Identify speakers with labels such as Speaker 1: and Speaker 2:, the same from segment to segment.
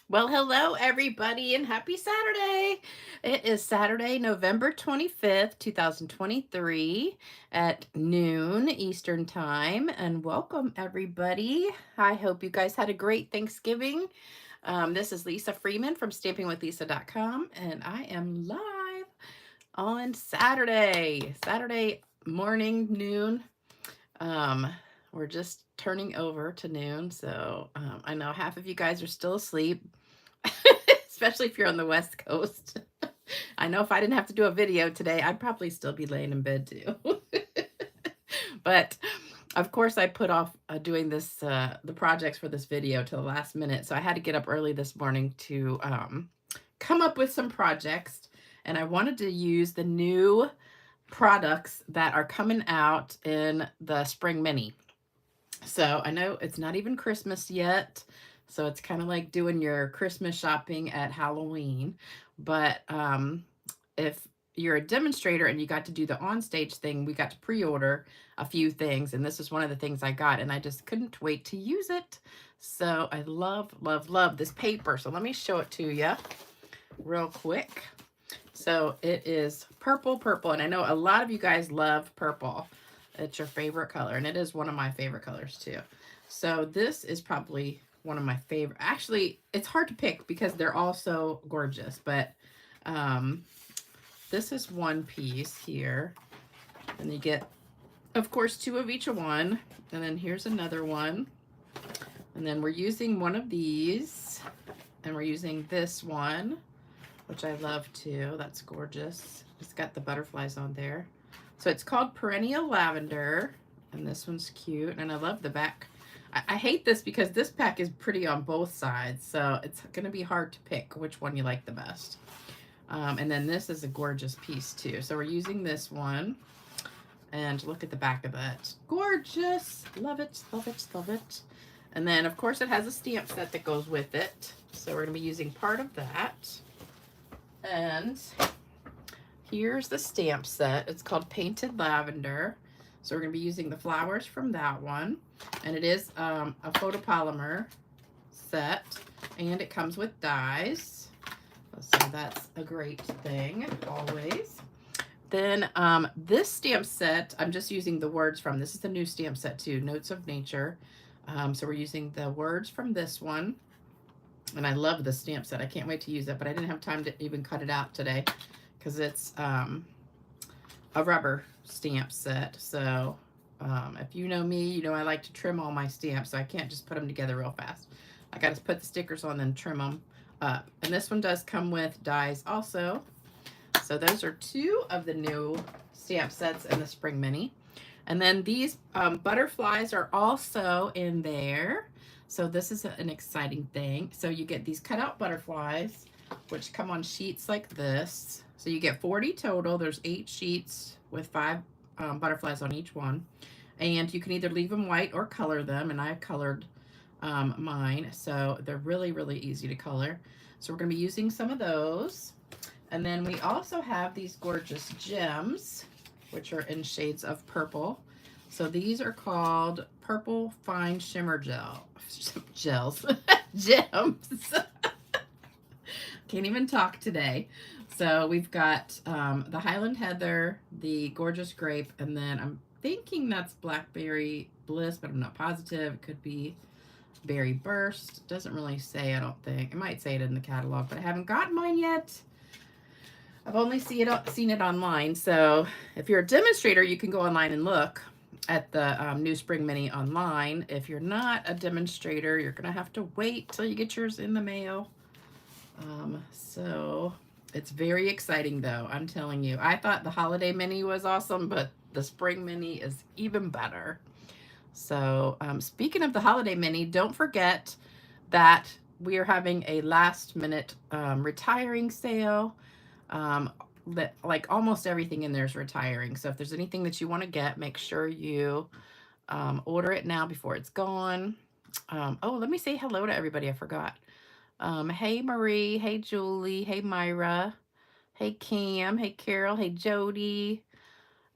Speaker 1: Well, hello everybody and happy Saturday. It is Saturday, November 25th, 2023 at noon Eastern Time. And welcome everybody. I hope you guys had a great Thanksgiving. This is Lisa Freeman from stampingwithlisa.com, and I am live on Saturday morning, noon. Um, we're just turning over to noon, so I know half of you guys are still asleep. Especially if you're on the West Coast. I know if I didn't have to do a video today, I'd probably still be laying in bed too. But of course, I put off doing the projects for this video till the last minute. So I had to get up early this morning to come up with some projects. And I wanted to use the new products that are coming out in the Spring Mini. So I know it's not even Christmas yet. So it's kind of like doing your Christmas shopping at Halloween. But if you're a demonstrator and you got to do the onstage thing, we got to pre-order a few things. And this is one of the things I got. And I just couldn't wait to use it. So I love this paper. So let me show it to you real quick. So it is purple. And I know a lot of you guys love purple. It's your favorite color, and it is one of my favorite colors too. So this is probably one of my favorite. Actually, it's hard to pick because they're all so gorgeous, but this is one piece here, and you get, of course, two of each one, and then here's another one, and then we're using one of these, and we're using this one, which I love too. That's gorgeous. It's got the butterflies on there. So it's called Perennial Lavender, and this one's cute, and I love the back. I hate this because this pack is pretty on both sides, so it's going to be hard to pick which one you like the best. And then this is a gorgeous piece too. So we're using this one, and look at the back of that. Gorgeous. Love it. And then, of course, it has a stamp set that goes with it. So we're going to be using part of that. And here's the stamp set. It's called Painted Lavender. So we're going to be using the flowers from that one. And it is a photopolymer set. And it comes with dies. So that's a great thing, always. Then this stamp set, I'm just using the words from. This is the new stamp set too, Notes of Nature. So we're using the words from this one. And I love the stamp set. I can't wait to use it, but I didn't have time to even cut it out today, because it's a rubber stamp set. So if you know me, you know I like to trim all my stamps, so I can't just put them together real fast. I got to put the stickers on, then trim them up. And this one does come with dies also. So those are two of the new stamp sets in the Spring Mini. And then these butterflies are also in there. So this is an exciting thing. So you get these cutout butterflies, which come on sheets like this. So you get 40 total. There's 8 sheets with 5 butterflies on each one. And you can either leave them white or color them. And I colored mine. So they're really easy to color. So we're going to be using some of those. And then we also have these gorgeous gems, which are in shades of purple. So these are called Purple Fine Shimmer Gels. Gems. Can't even talk today. So we've got the Highland Heather, the Gorgeous Grape, and then I'm thinking that's Blackberry Bliss, but I'm not positive. It could be Berry Burst. Doesn't really say, I don't think. It might say it in the catalog, but I haven't gotten mine yet. I've only seen it online. So if you're a demonstrator, you can go online and look at the new Spring Mini online. If you're not a demonstrator, you're going to have to wait till you get yours in the mail. So it's very exciting though, I'm telling you. I thought the Holiday Mini was awesome, but the Spring Mini is even better. So speaking of the Holiday Mini, don't forget that we are having a last minute retiring sale. That like almost everything in there is retiring. So if there's anything that you want to get, make sure you order it now before it's gone. Oh, let me say hello to everybody. I forgot. Hey Marie, hey Julie, hey Myra, hey Cam, hey Carol, hey Jody.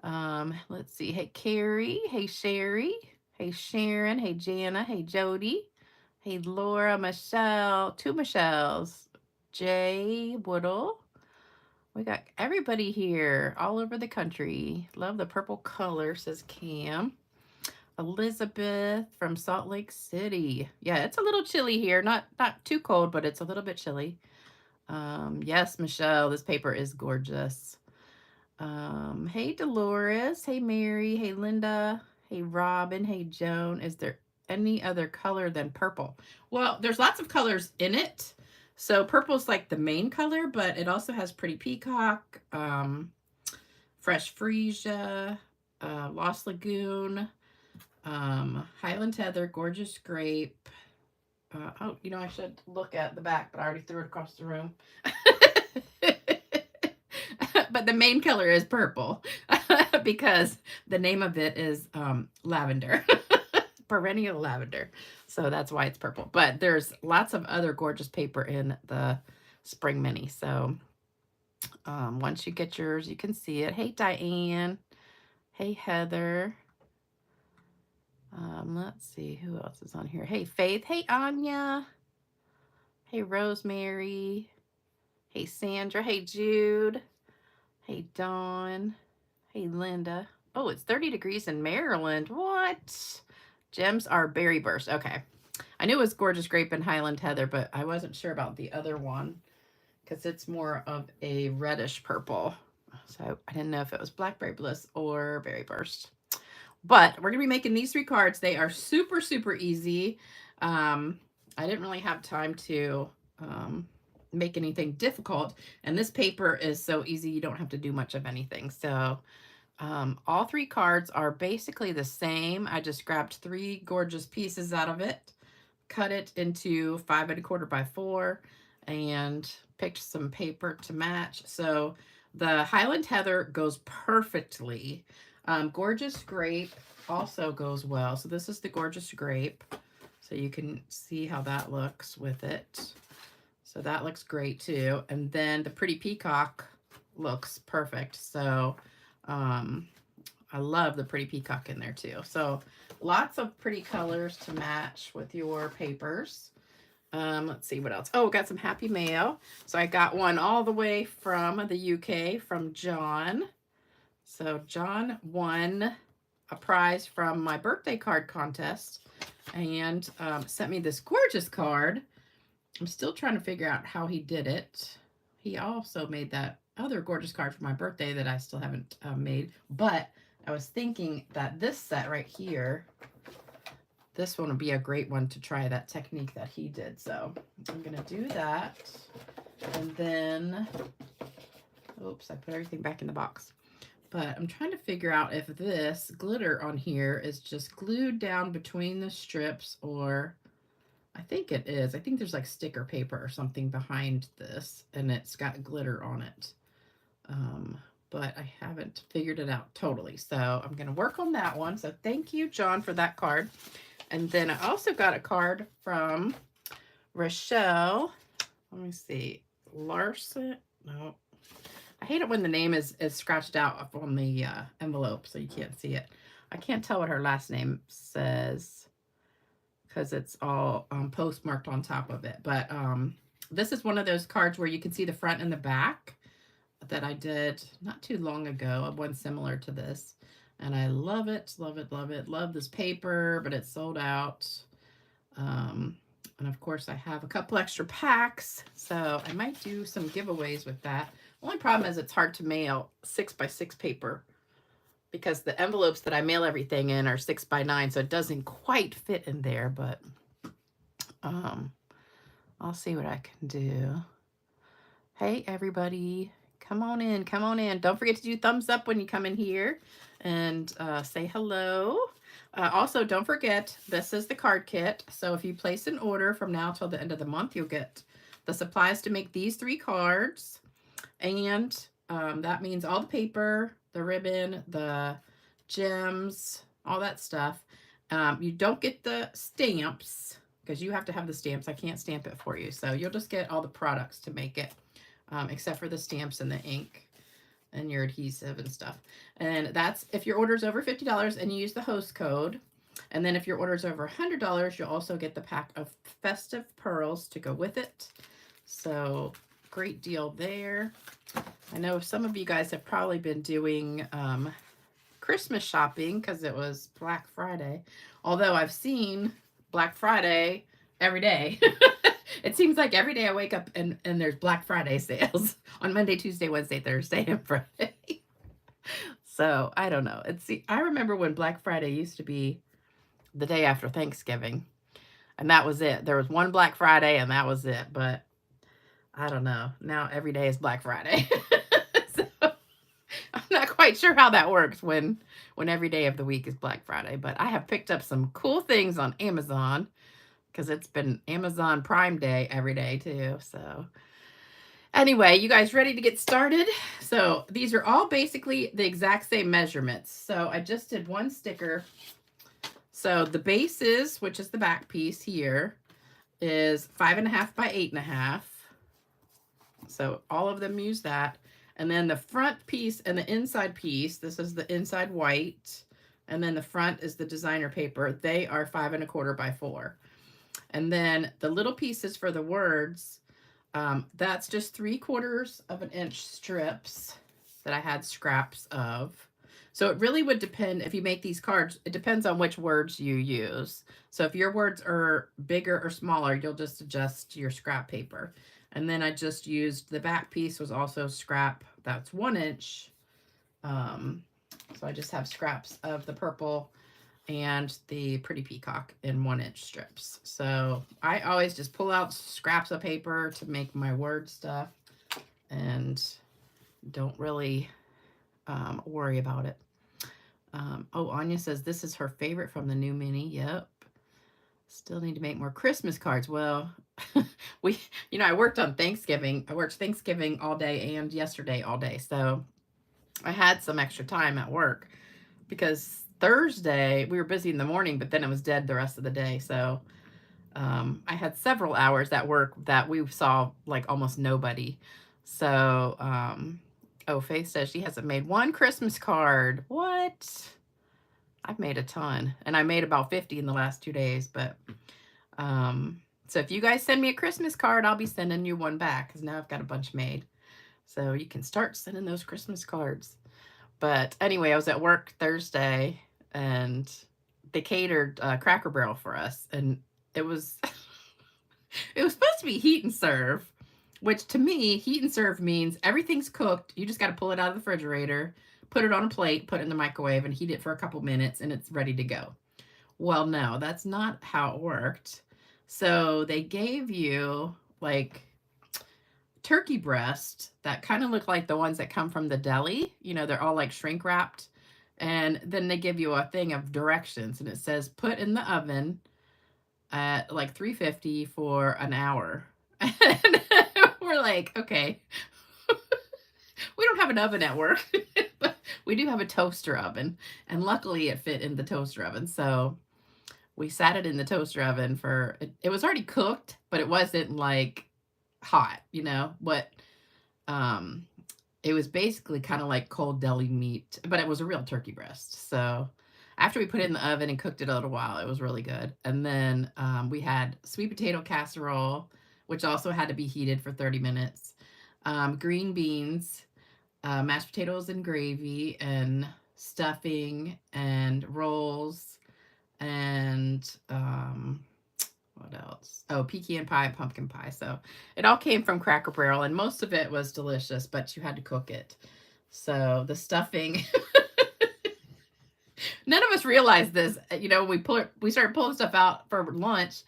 Speaker 1: Let's see. Hey Carrie, hey Sherry, hey Sharon, hey Jana, hey Jody. Hey, Laura, Michelle, two Michelles. Jay Woodle. We got everybody here all over the country. Love the purple color, says Cam. Elizabeth from Salt Lake City. Yeah, it's a little chilly here. Not too cold, but it's a little bit chilly. Yes, Michelle, this paper is gorgeous. Hey, Dolores. Hey, Mary. Hey, Linda. Hey, Robin. Hey, Joan. Is there any other color than purple? Well, there's lots of colors in it. So purple's like the main color, but it also has Pretty Peacock, Fresh Freesia, Lost Lagoon, Highland Heather, Gorgeous Grape. Oh, you know, I should look at the back, but I already threw it across the room. But the main color is purple because the name of it is lavender. Perennial Lavender. So that's why it's purple. But there's lots of other gorgeous paper in the Spring Mini. So once you get yours, you can see it. Hey, Diane. Hey, Heather. Let's see who else is on here. Hey, Faith. Hey, Anya. Hey, Rosemary. Hey, Sandra. Hey, Jude. Hey, Dawn. Hey, Linda. Oh, it's 30 degrees in Maryland. What? Gems are berry burst. Okay. I knew it was Gorgeous Grape and Highland Heather, but I wasn't sure about the other one because it's more of a reddish purple. So I didn't know if it was Blackberry Bliss or Berry Burst. But we're going to be making these 3 cards. They are super, super easy. I didn't really have time to make anything difficult. And this paper is so easy, you don't have to do much of anything. So all 3 cards are basically the same. I just grabbed 3 gorgeous pieces out of it, cut it into 5 1/4 by 4, and picked some paper to match. So the Highland Heather goes perfectly. Gorgeous Grape also goes well. So this is the Gorgeous Grape. So you can see how that looks with it. So that looks great too. And then the Pretty Peacock looks perfect. So I love the Pretty Peacock in there too. So lots of pretty colors to match with your papers. Let's see what else. Oh, got some Happy Mail. So I got one all the way from the UK from John. So John won a prize from my birthday card contest and sent me this gorgeous card. I'm still trying to figure out how he did it. He also made that other gorgeous card for my birthday that I still haven't made. But I was thinking that this set right here, this one would be a great one to try that technique that he did. So I'm going to do that. And then, oops, I put everything back in the box. But I'm trying to figure out if this glitter on here is just glued down between the strips, or I think it is. I think there's like sticker paper or something behind this and it's got glitter on it. But I haven't figured it out totally. So I'm going to work on that one. So thank you, John, for that card. And then I also got a card from Rochelle. Let me see. Larson. No. I hate it when the name is scratched out up on the envelope so you can't see it. I can't tell what her last name says because it's all postmarked on top of it. But this is one of those cards where you can see the front and the back that I did not too long ago, one similar to this. And I love it, love it, love it. Love this paper, but it's sold out. And of course, I have a couple extra packs, so I might do some giveaways with that. Only problem is it's hard to mail 6 by 6 paper because the envelopes that I mail everything in are 6 by 9, so it doesn't quite fit in there, but I'll see what I can do. Hey, everybody, come on in, come on in. Don't forget to do thumbs up when you come in here and say hello. Also, don't forget, this is the card kit. So if you place an order from now till the end of the month, you'll get the supplies to make these 3 cards. And that means all the paper, the ribbon, the gems, all that stuff. You don't get the stamps because you have to have the stamps. I can't stamp it for you. So you'll just get all the products to make it, except for the stamps and the ink and your adhesive and stuff. And that's if your order is over $50 and you use the host code. And then if your order is over $100, you'll also get the pack of festive pearls to go with it. So great deal there. I know some of you guys have probably been doing Christmas shopping because it was Black Friday. Although I've seen Black Friday every day. It seems like every day I wake up and there's Black Friday sales on Monday, Tuesday, Wednesday, Thursday, and Friday. So I don't know. I remember when Black Friday used to be the day after Thanksgiving, and that was it. There was one Black Friday and that was it. But I don't know. Now every day is Black Friday. So I'm not quite sure how that works when every day of the week is Black Friday. But I have picked up some cool things on Amazon because it's been Amazon Prime Day every day too. So anyway, you guys ready to get started? So these are all basically the exact same measurements. So I just did one sticker. So the bases, which is the back piece here, is 5.5 by 8.5. So all of them use that. And then the front piece and the inside piece, this is the inside white, and then the front is the designer paper. They are 5.25 by 4. And then the little pieces for the words, that's just 3/4 of an inch strips that I had scraps of. So it really would depend if you make these cards. It depends on which words you use. So if your words are bigger or smaller, you'll just adjust your scrap paper. And then I just used the back piece was also scrap. That's 1 inch. So I just have scraps of the purple and the pretty peacock in 1 inch strips. So I always just pull out scraps of paper to make my word stuff and don't really worry about it. Oh, Anya says this is her favorite from the new mini. Yep. Still need to make more Christmas cards. Well, I worked on Thanksgiving. I worked Thanksgiving all day and yesterday all day. So I had some extra time at work because Thursday we were busy in the morning, but then it was dead the rest of the day. So I had several hours at work that we saw like almost nobody. So, oh, Faith says she hasn't made one Christmas card. What? I've made a ton, and I made about 50 in the last 2 days. But so if you guys send me a Christmas card, I'll be sending you one back because now I've got a bunch made. So you can start sending those Christmas cards. But anyway, I was at work Thursday and they catered Cracker Barrel for us. And it was, it was supposed to be heat and serve, which to me, heat and serve means everything's cooked. You just got to pull it out of the refrigerator, put it on a plate, put it in the microwave and heat it for a couple minutes and it's ready to go. Well, no, that's not how it worked. So they gave you like turkey breast that kind of look like the ones that come from the deli. They're all like shrink wrapped. And then they give you a thing of directions and it says put in the oven at like 350 for an hour. And we're like, okay, we don't have an oven at work, but we do have a toaster oven. And luckily it fit in the toaster oven. So we sat it in the toaster oven it was already cooked, but it wasn't like hot, but it was basically kind of like cold deli meat, but it was a real turkey breast. So after we put it in the oven and cooked it a little while, it was really good. And then we had sweet potato casserole, which also had to be heated for 30 minutes, green beans, mashed potatoes and gravy and stuffing and rolls and what else? Oh, pecan pie and pumpkin pie. So it all came from Cracker Barrel and most of it was delicious, but you had to cook it. So the stuffing, none of us realized this. We started pulling stuff out for lunch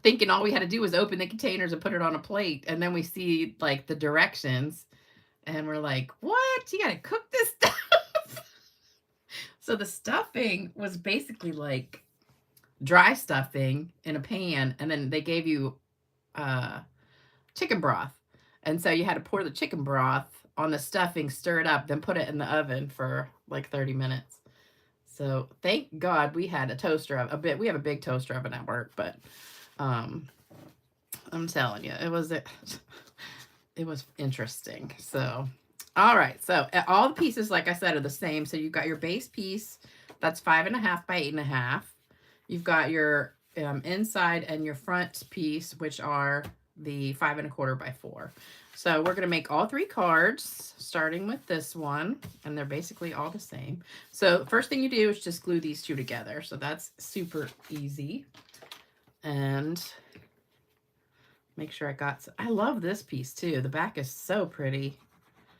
Speaker 1: thinking all we had to do was open the containers and put it on a plate. And then we see like the directions and we're like, what? You got to cook this stuff? So the stuffing was basically like dry stuffing in a pan, and then they gave you chicken broth. And so you had to pour the chicken broth on the stuffing, stir it up, then put it in the oven for like 30 minutes. So thank God we had a toaster oven. We have a big toaster oven at work, but I'm telling you, it was interesting. So all right, so all the pieces, like I said, are the same. So you've got your base piece that's 5.5 by 8.5. You've got your inside and your front piece, which are the 5 1/4 by 4. So we're going to make all 3 cards, starting with this one, and they're basically all the same. So first thing you do is just glue these 2 together. So that's super easy. And make sure I love this piece too. The back is so pretty.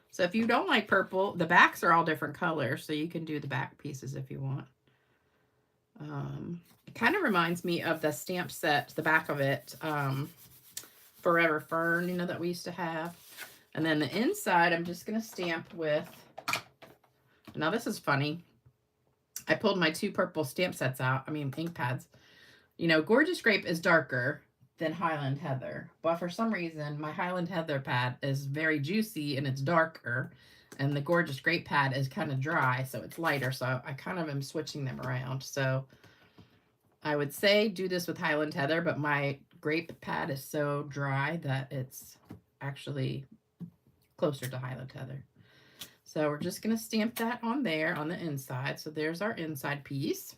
Speaker 1: So if you don't like purple, the backs are all different colors, so you can do the back pieces if you want. It kind of reminds me of the stamp set, the back of it, Forever Fern, you know, that we used to have. And then the inside, I'm just going to stamp with, now this is funny. I pulled my 2 purple stamp sets out, ink pads. You know, Gorgeous Grape is darker than Highland Heather, but for some reason, my Highland Heather pad is very juicy and it's darker, and the Gorgeous Grape pad is kind of dry, so it's lighter, so I kind of am switching them around. So I would say do this with Highland Heather, but my grape pad is so dry that it's actually closer to Highland Heather. So we're just going to stamp that on there on the inside. So there's our inside piece.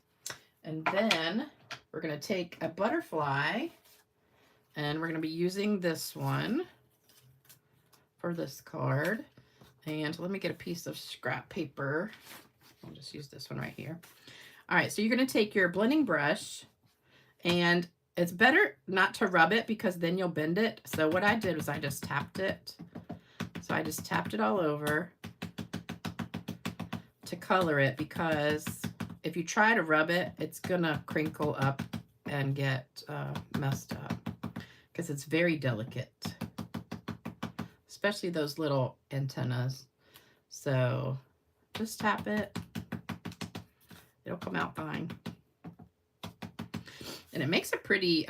Speaker 1: And then we're going to take a butterfly, and we're going to be using this one for this card. And let me get a piece of scrap paper. I'll just use this one right here. All right, so you're going to take your blending brush, and it's better not to rub it because then you'll bend it. So what I did was I just tapped it. So I just tapped it all over to color it, because if you try to rub it, it's gonna crinkle up and get messed up because it's very delicate, especially those little antennas. So just tap it. It'll come out fine. And it makes a pretty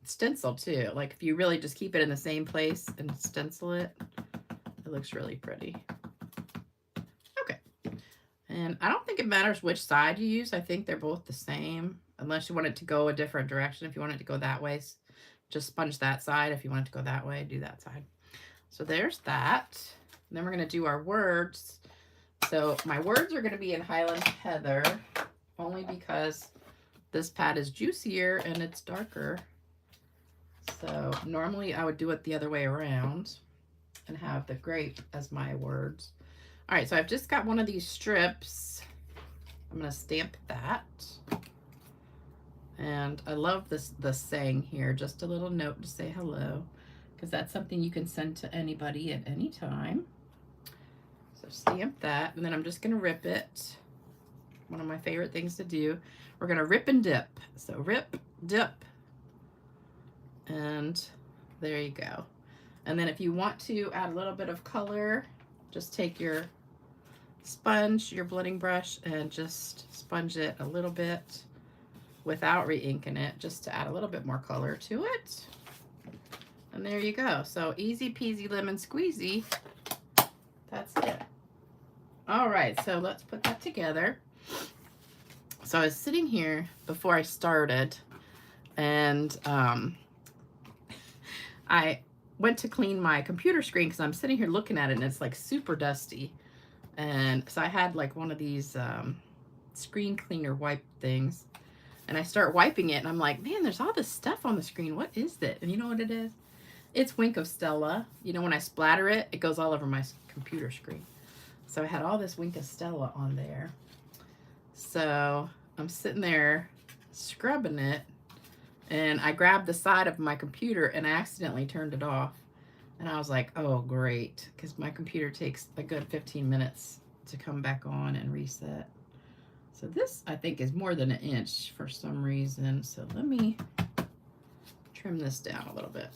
Speaker 1: stencil too. Like if you really just keep it in the same place and stencil it, it looks really pretty. Okay. And I don't think it matters which side you use. I think they're both the same, unless you want it to go a different direction. If you want it to go that way, just sponge that side. If you want it to go that way, do that side. So there's that. And then we're going to do our words. So my words are going to be in Highland Heather, only because this pad is juicier and it's darker. So normally I would do it the other way around and have the grape as my words. All right, so I've just got one of these strips. I'm going to stamp that. And I love the saying here, just a little note to say hello, because that's something you can send to anybody at any time. So stamp that, and then I'm just going to rip it. One of my favorite things to do. We're going to rip and dip. So rip, dip, and there you go. And then if you want to add a little bit of color, just take your sponge, your blending brush, and just sponge it a little bit without re-inking it, just to add a little bit more color to it. And there you go. So easy peasy lemon squeezy. That's it. All right, so let's put that together. So I was sitting here before I started, and I went to clean my computer screen because I'm sitting here looking at it and it's like super dusty. And so I had like one of these screen cleaner wipe things, and I start wiping it and I'm like, man, there's all this stuff on the screen. What is it? And you know what it is? It's Wink of Stella. You know, when I splatter it, it goes all over my computer screen. So I had all this Wink of Stella on there. So I'm sitting there scrubbing it, and I grabbed the side of my computer and I accidentally turned it off. And I was like, oh, great, because my computer takes a good 15 minutes to come back on and reset. So this, I think, is more than an inch for some reason. So let me trim this down a little bit.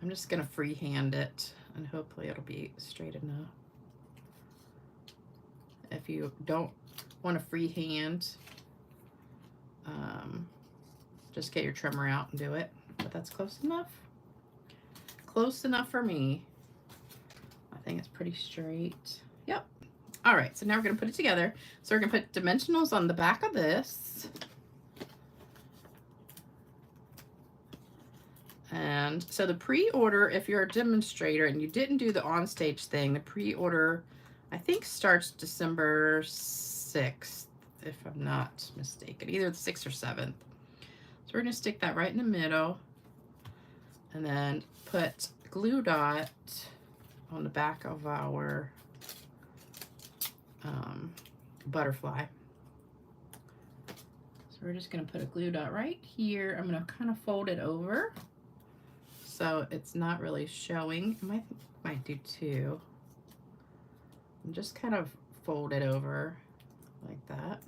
Speaker 1: I'm just going to freehand it, and hopefully it'll be straight enough. If you don't want to freehand, just get your trimmer out and do it. But that's close enough. Close enough for me. I think it's pretty straight. Yep. All right, so now we're going to put it together. So we're going to put dimensionals on the back of this. And so the pre-order, if you're a demonstrator and you didn't do the onstage thing, the pre-order, I think, starts December 6th. if I'm not mistaken, either the 6th or 7th. So we're going to stick that right in the middle and then put glue dot on the back of our butterfly. So we're just going to put a glue dot right here. I'm going to kind of fold it over so it's not really showing. I might do 2. And just kind of fold it over like that.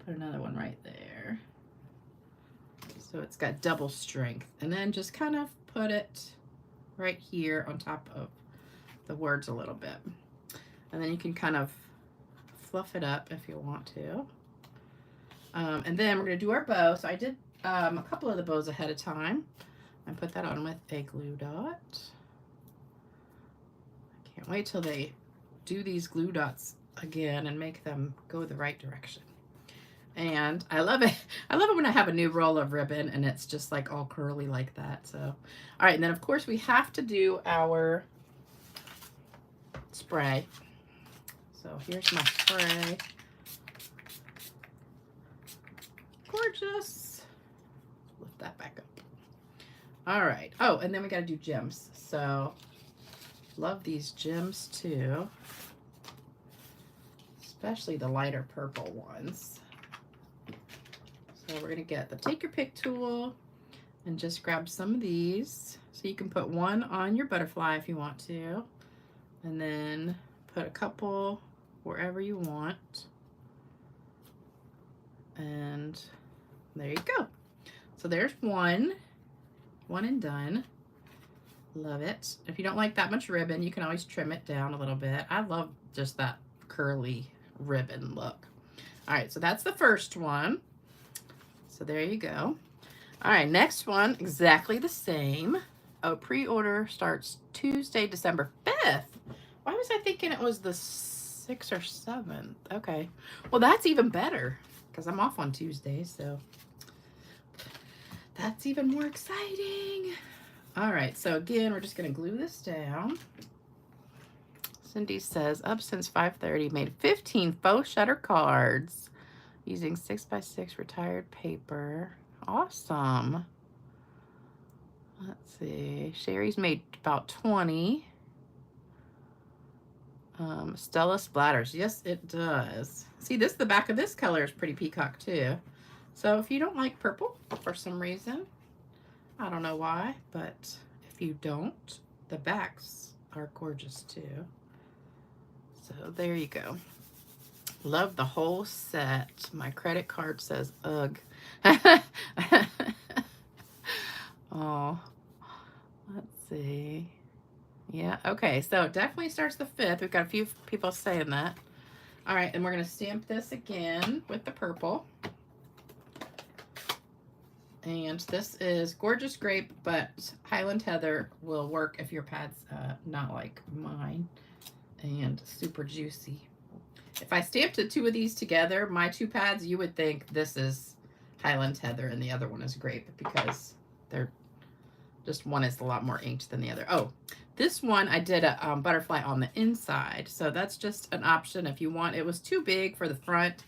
Speaker 1: Put another one right there. So it's got double strength. And then just kind of put it right here on top of the words a little bit. And then you can kind of fluff it up if you want to. And then we're going to do our bow. So I did a couple of the bows ahead of time. I put that on with a glue dot. I can't wait till they do these glue dots again and make them go the right direction. And I love it. I love it when I have a new roll of ribbon and it's just like all curly like that. So, all right. And then of course we have to do our spray. So here's my spray. Gorgeous. Lift that back up. All right. Oh, and then we got to do gems. So love these gems too. Especially the lighter purple ones. So we're going to get the take your pick tool and just grab some of these. So you can put one on your butterfly if you want to. And then put a couple wherever you want. And there you go. So there's one and done. Love it. If you don't like that much ribbon, you can always trim it down a little bit. I love just that curly ribbon look. All right, so that's the first one. So there you go. All right, next one, exactly the same. Oh, pre-order starts Tuesday, December 5th. Why was I thinking it was the 6th or 7th? Okay, well, that's even better because I'm off on Tuesday, so that's even more exciting. All right, so again, we're just gonna glue this down. Cindy says, up since 5:30, made 15 faux shutter cards using 6x6 retired paper. Awesome. Let's see. Sherry's made about 20. Stella splatters. Yes, it does. See, this, the back of this color is pretty peacock too. So if you don't like purple for some reason, I don't know why, but if you don't, the backs are gorgeous too. So there you go. Love the whole set. My credit card says ugh. Oh, let's see. Yeah, okay, so it definitely starts the 5th. We've got a few people saying that. All right, and we're going to stamp this again with the purple. And this is Gorgeous Grape, but Highland Heather will work if your pad's not like mine. And Super Juicy. If I stamped the 2 of these together, my 2 pads, you would think this is Highland Heather and the other one is Grape because they're just, one is a lot more inked than the other. Oh, this one I did a butterfly on the inside. So that's just an option if you want. It was too big for the front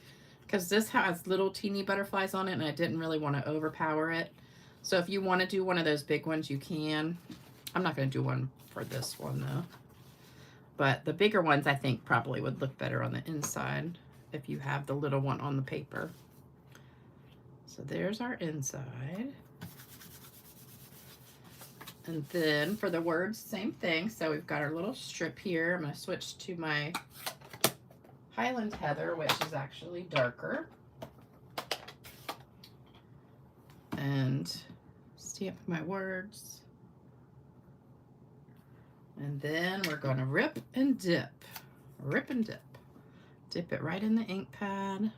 Speaker 1: because this has little teeny butterflies on it and I didn't really want to overpower it. So if you want to do one of those big ones, you can. I'm not going to do one for this one though. But the bigger ones, I think, probably would look better on the inside if you have the little one on the paper. So there's our inside. And then for the words, same thing. So we've got our little strip here. I'm going to switch to my Highland Heather, which is actually darker. And stamp my words. And then we're going to rip and dip. Rip and dip. Dip it right in the ink pad.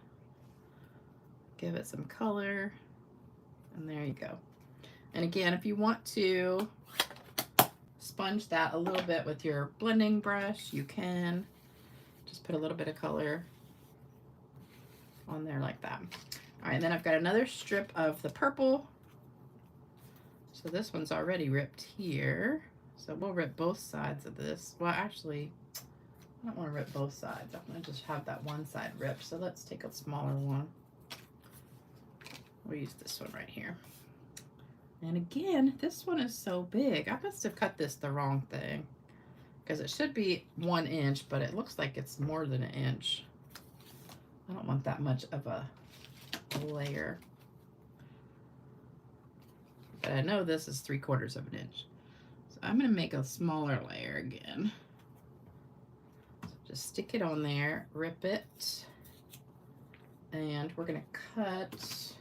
Speaker 1: Give it some color. And there you go. And again, if you want to sponge that a little bit with your blending brush, you can. Just put a little bit of color on there like that. All right, and then I've got another strip of the purple. So this one's already ripped here. So we'll rip both sides of this. Well, actually, I don't want to rip both sides. I'm going to just have that one side ripped. So let's take a smaller one. We'll use this one right here. And again, this one is so big. I must have cut this the wrong thing because it should be 1 inch, but it looks like it's more than 1 inch. I don't want that much of a layer. But I know this is 3/4 of an inch. So I'm going to make a smaller layer again. So just stick it on there, rip it, and we're going to cut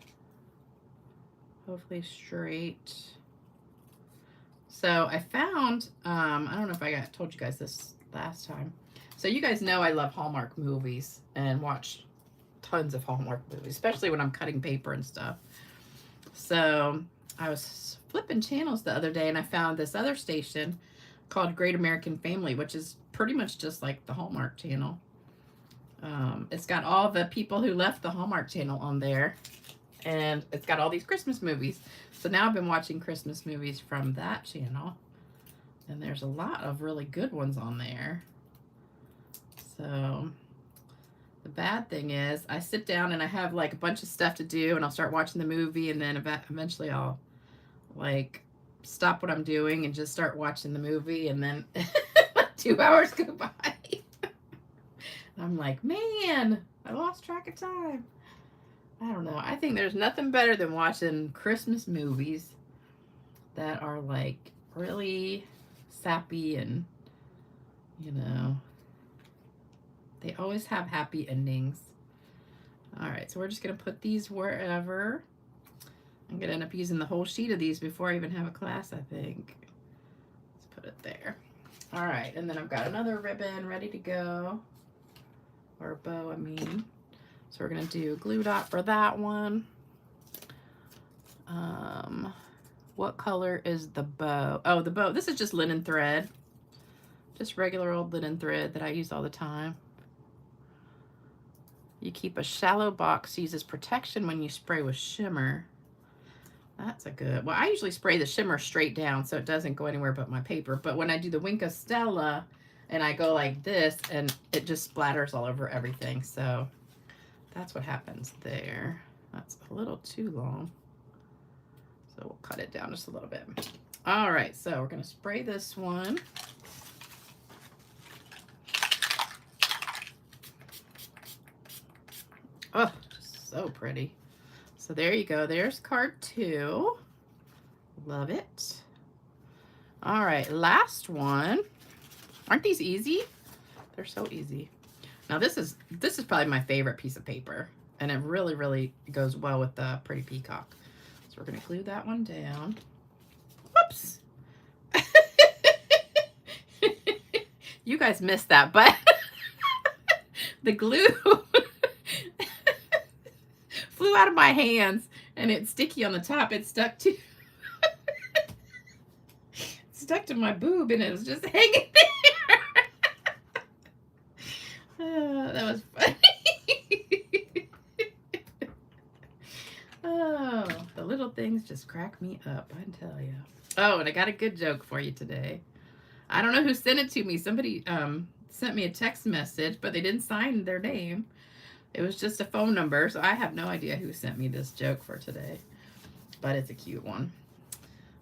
Speaker 1: hopefully straight. So I found, I don't know if I told you guys this last time. So you guys know I love Hallmark movies and watch tons of Hallmark movies, especially when I'm cutting paper and stuff. So I was flipping channels the other day and I found this other station called Great American Family, which is pretty much just like the Hallmark channel. It's got all the people who left the Hallmark channel on there. And it's got all these Christmas movies. So now I've been watching Christmas movies from that channel. And there's a lot of really good ones on there. So the bad thing is I sit down and I have like a bunch of stuff to do and I'll start watching the movie and then eventually I'll like stop what I'm doing and just start watching the movie and then 2 hours go by. I'm like, man, I lost track of time. I don't know. I think there's nothing better than watching Christmas movies that are like really sappy and, you know, they always have happy endings. All right, so we're just going to put these wherever. I'm going to end up using the whole sheet of these before I even have a class, I think. Let's put it there. All right, and then I've got another ribbon ready to go. Or a bow, I mean. So we're going to do a glue dot for that one. What color is the bow? Oh, the bow. This is just linen thread. Just regular old linen thread that I use all the time. You keep a shallow box, uses protection when you spray with shimmer. That's a good, well, I usually spray the shimmer straight down so it doesn't go anywhere but my paper. But when I do the Winka Stella and I go like this and it just splatters all over everything. So that's what happens there. That's a little too long. So we'll cut it down just a little bit. All right, so we're gonna spray this one. Oh, so pretty. So there you go. There's card 2. Love it. All right, last one. Aren't these easy? They're so easy. Now this is probably my favorite piece of paper, and it really, really goes well with the Pretty Peacock. So we're gonna glue that one down. Whoops. You guys missed that, but the glue flew out of my hands and it's sticky on the top. It stuck to stuck to my boob and it was just hanging there. Oh, that was funny. Oh, the little things just crack me up, I tell you. Oh, and I got a good joke for you today. I don't know who sent it to me. Somebody sent me a text message, but they didn't sign their name. It was just a phone number, so I have no idea who sent me this joke for today. But it's a cute one.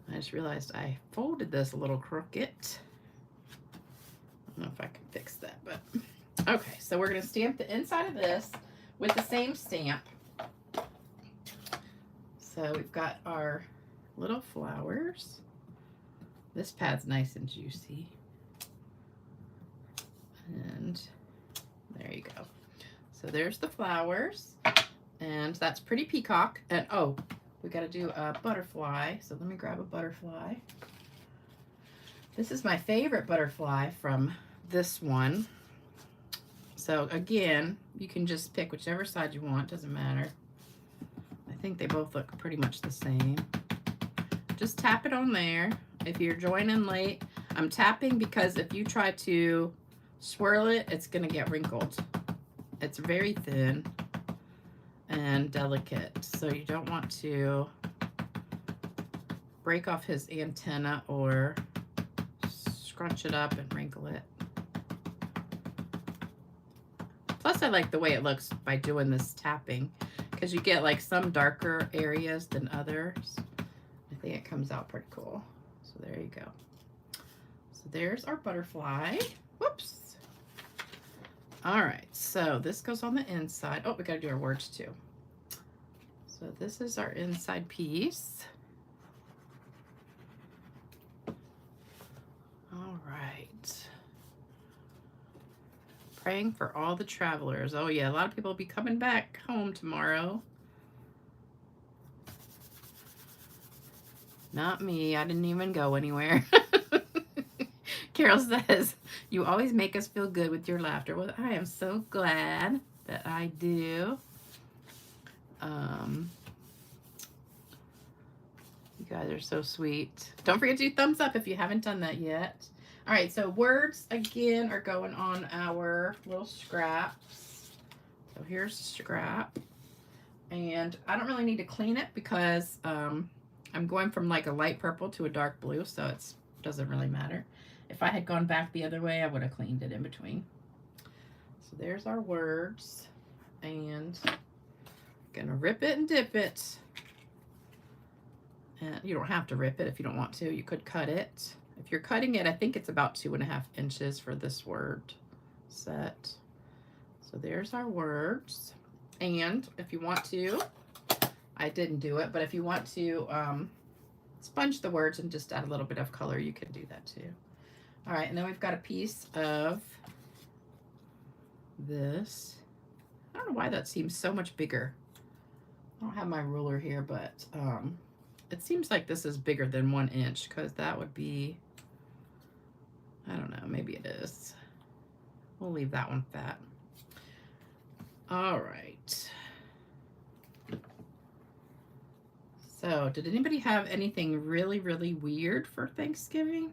Speaker 1: I just realized I folded this a little crooked. I don't know if I can fix that, but... Okay, so we're going to stamp the inside of this with the same stamp. So we've got our little flowers. This pad's nice and juicy. And there you go. So there's the flowers. And that's Pretty Peacock. And oh, we got to do a butterfly. So let me grab a butterfly. This is my favorite butterfly from this one. So again, you can just pick whichever side you want, doesn't matter. I think they both look pretty much the same. Just tap it on there. If you're joining late, I'm tapping because if you try to swirl it, it's gonna get wrinkled. It's very thin and delicate, so you don't want to break off his antenna or scrunch it up and wrinkle it. Plus, I like the way it looks by doing this tapping, because you get like some darker areas than others. I think it comes out pretty cool. So there you go. So there's our butterfly. Whoops. All right, so this goes on the inside. Oh, we gotta do our words too. So this is our inside piece. All right. Praying for all the travelers. Oh yeah, a lot of people will be coming back home tomorrow. Not me, I didn't even go anywhere. Carol says, you always make us feel good with your laughter. Well, I am so glad that I do. You guys are so sweet. Don't forget to do thumbs up if you haven't done that yet. All right, so words again are going on our little scraps. So here's scrap. And I don't really need to clean it because I'm going from like a light purple to a dark blue, so it doesn't really matter. If I had gone back the other way, I would have cleaned it in between. So there's our words. And I'm gonna rip it and dip it. And you don't have to rip it if you don't want to. You could cut it. If you're cutting it, I think it's about 2.5 inches for this word set. So there's our words. And if you want to, I didn't do it, but if you want to sponge the words and just add a little bit of color, you can do that too. All right, and then we've got a piece of this. I don't know why that seems so much bigger. I don't have my ruler here, but it seems like this is bigger than 1 inch, because that would be, I don't know, maybe it is. We'll leave that one fat. All right. So, did anybody have anything really, really weird for Thanksgiving?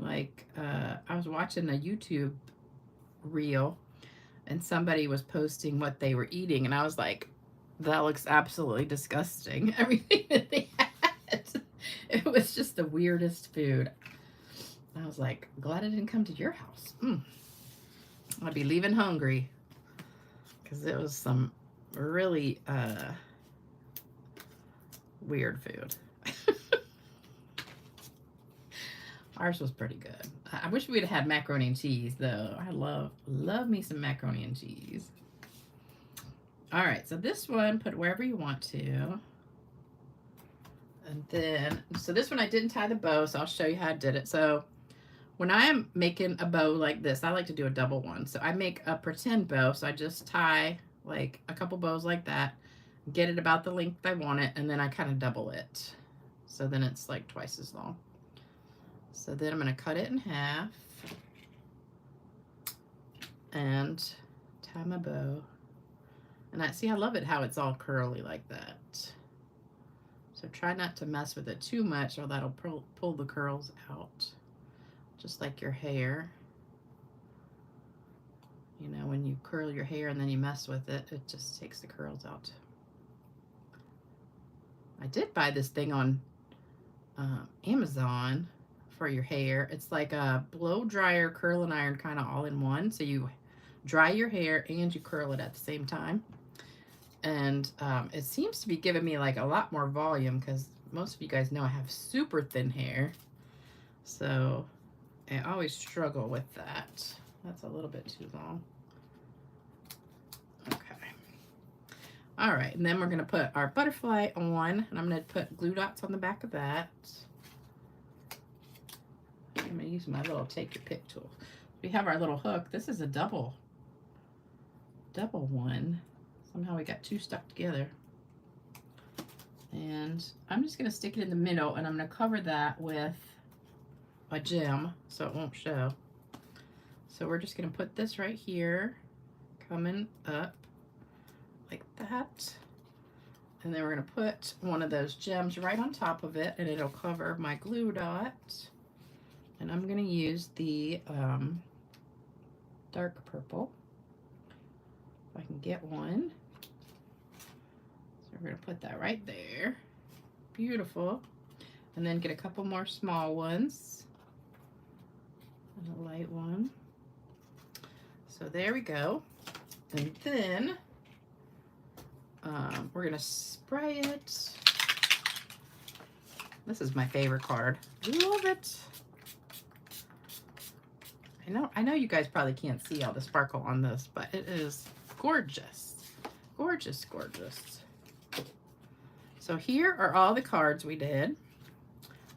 Speaker 1: Like, I was watching a YouTube reel, and somebody was posting what they were eating, and I was like, that looks absolutely disgusting. Everything that they had. It was just the weirdest food. I was like, glad I didn't come to your house. I'd be leaving hungry. Because it was some really weird food. Ours was pretty good. I wish we'd have had macaroni and cheese, though. I love me some macaroni and cheese. All right, so this one, put wherever you want to. And then, so this one I didn't tie the bow, so I'll show you how I did it. So when I am making a bow like this, I like to do a double one. So I make a pretend bow, so I just tie like a couple bows like that, get it about the length I want it, and then I kind of double it. So then it's like twice as long. So then I'm going to cut it in half and tie my bow. And I love it how it's all curly like that. So try not to mess with it too much, or that'll pull the curls out. Just like your hair. You know, when you curl your hair and then you mess with it, it just takes the curls out. I did buy this thing on Amazon for your hair. It's like a blow dryer, curl and iron kind of all in one. So you dry your hair and you curl it at the same time. And it seems to be giving me like a lot more volume, because most of you guys know I have super thin hair. So I always struggle with that. That's a little bit too long. Okay. All right, and then we're gonna put our butterfly on, and I'm gonna put glue dots on the back of that. I'm gonna use my little take your pick tool. We have our little hook. This is a double one. Somehow we got two stuck together. And I'm just gonna stick it in the middle, and I'm gonna cover that with a gem so it won't show. So we're just gonna put this right here, coming up like that. And then we're gonna put one of those gems right on top of it, and it'll cover my glue dot. And I'm gonna use the dark purple, if I can get one. So we're gonna put that right there. Beautiful. And then get a couple more small ones. And a light one. So there we go. And then we're going to spray it. This is my favorite card. Love it. I know you guys probably can't see all the sparkle on this, but it is gorgeous. Gorgeous, gorgeous. So here are all the cards we did.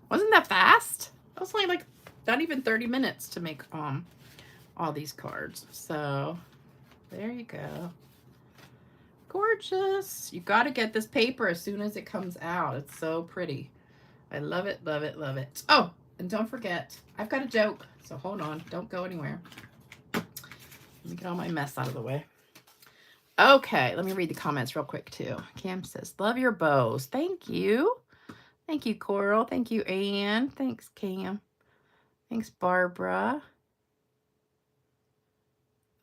Speaker 1: Wasn't that fast? That was only like not even 30 minutes to make all these cards. So there you go. Gorgeous. You got to get this paper as soon as it comes out. It's so pretty. I love it, love it, love it. Oh, and don't forget, I've got a joke. So hold on. Don't go anywhere. Let me get all my mess out of the way. Okay, let me read the comments real quick too. Cam says, love your bows. Thank you. Thank you, Coral. Thank you, Anne. Thanks, Cam. Thanks, Barbara.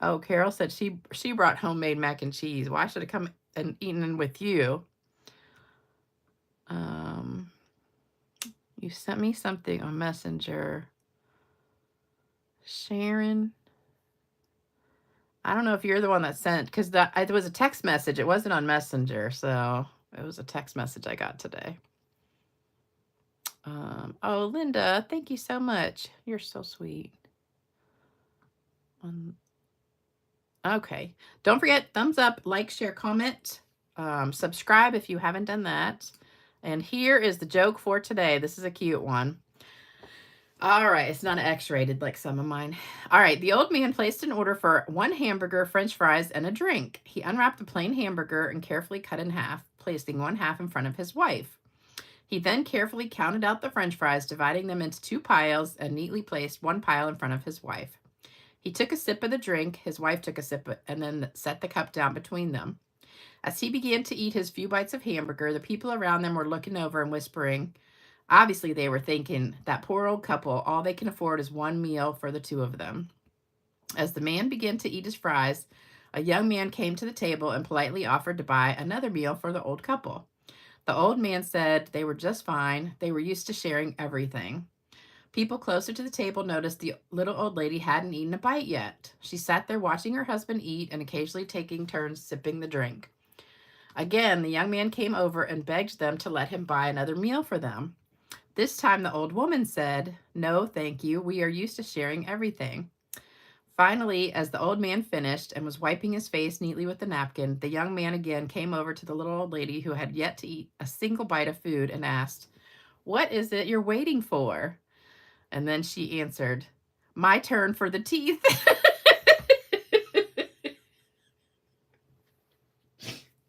Speaker 1: Oh, Carol said she brought homemade mac and cheese. Well, I should have come and eaten with you. You sent me something on Messenger. Sharon. I don't know if you're the one that sent, because it was a text message. It wasn't on Messenger, so it was a text message I got today. Oh, Linda, thank you so much. You're so sweet. Okay. Don't forget, thumbs up, like, share, comment, subscribe if you haven't done that. And here is the joke for today. This is a cute one. All right, it's not X-rated like some of mine. All right, the old man placed an order for 1 hamburger, french fries, and a drink. He unwrapped a plain hamburger and carefully cut in half, placing 1/2 in front of his wife. He then carefully counted out the french fries, dividing them into 2 piles, and neatly placed 1 pile in front of his wife. He took a sip of the drink, his wife took a sip, and then set the cup down between them. As he began to eat his few bites of hamburger, the people around them were looking over and whispering. Obviously, they were thinking, that poor old couple, all they can afford is 1 meal for the 2 of them. As the man began to eat his fries, a young man came to the table and politely offered to buy another meal for the old couple. The old man said they were just fine. They were used to sharing everything. People closer to the table noticed the little old lady hadn't eaten a bite yet. She sat there watching her husband eat and occasionally taking turns sipping the drink. Again, the young man came over and begged them to let him buy another meal for them. This time the old woman said, no, thank you. We are used to sharing everything. Finally, as the old man finished and was wiping his face neatly with the napkin, the young man again came over to the little old lady who had yet to eat a single bite of food and asked, what is it you're waiting for? And then she answered, my turn for the teeth.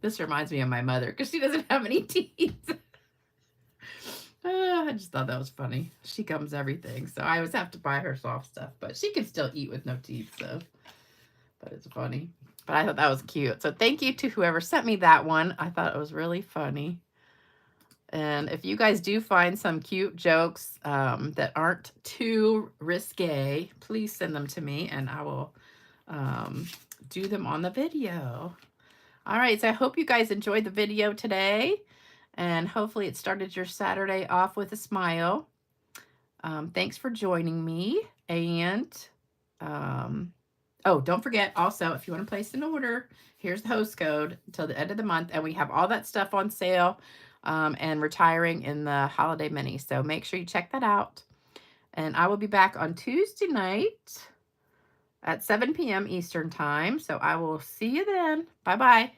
Speaker 1: This reminds me of my mother because she doesn't have any teeth. I just thought that was funny. She gums everything, so I always have to buy her soft stuff, but she can still eat with no teeth, so. But it's funny. But I thought that was cute. So thank you to whoever sent me that one. I thought it was really funny. And if you guys do find some cute jokes that aren't too risque, please send them to me and I will do them on the video. All right, so I hope you guys enjoyed the video today and hopefully it started your Saturday off with a smile. Thanks for joining me. And oh, don't forget also, if you want to place an order, here's the host code until the end of the month. And we have all that stuff on sale. And retiring in the holiday mini. So make sure you check that out. And I will be back on Tuesday night at 7 p.m. Eastern time. So I will see you then. Bye-bye.